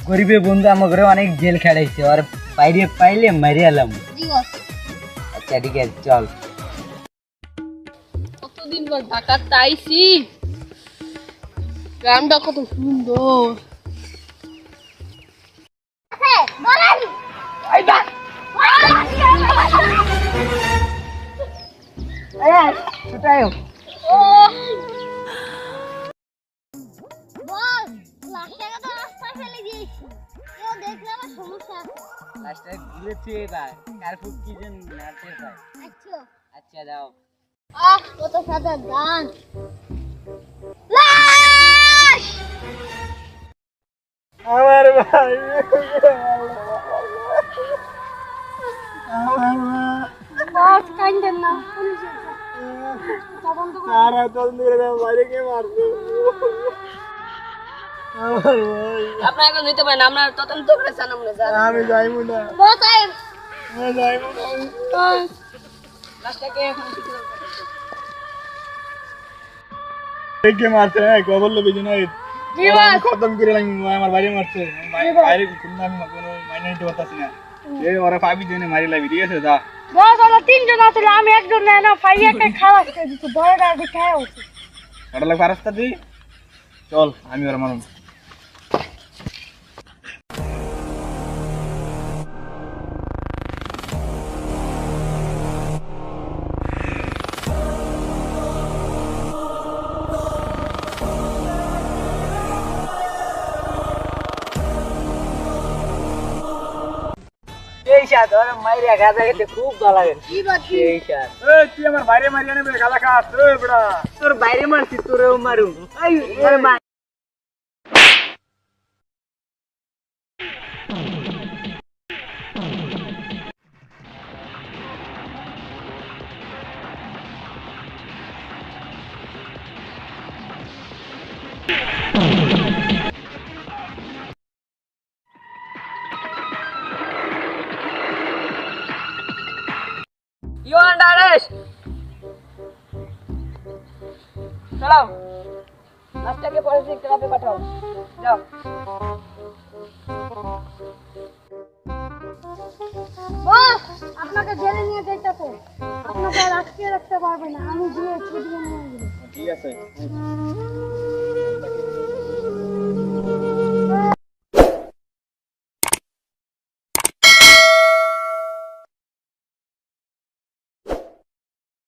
গরিবে বন্ধু আমার ঘরে অনেক জেল খেলাইছে, আর বাইরে পাইলে মারি এলাম। আচ্ছা ঠিক আছে, চল। কতদিন পর ঢাকাতে আইছি, গ্রামটা কত সুন্দর। আচ্ছা দাও। কত সাদা গান। আমার ভাই, আপনার এখন নিতে পারেন, আমরা তদন্ত করে চান। আমি যাইবো না, যাইবো না। লাশটাকে এখন মারছে খবর লোক খতম করে আমার বাড়ি মারছে, বাইরে আমি কোনো মাইনে নিতে পারতাছি না। ওরা পাবি জন্য মারি লাগবি, ঠিক আছে? যা। তিনজন আছে, আমি একজন না খাওয়া রাস্তা দিই, চল আমি ওরা মানুষ। খুব ভালো লাগে। তুই আমার বাইরে মারিয়ে নেবে, গালা খাস তোর বাইরে মারছি, তোরেও মারুম। You under arrest. চলো, লাশটাকে ফরেন্সিক ল্যাবে পাঠাও। যাও। বস, আপনাকে জেলে নিয়ে যাইতেছে। আপনাকে আর আটকে রাখতে পারবে না, আমি গিয়ে ছুটিয়ে নিয়ে যাবো। ঠিক আছে।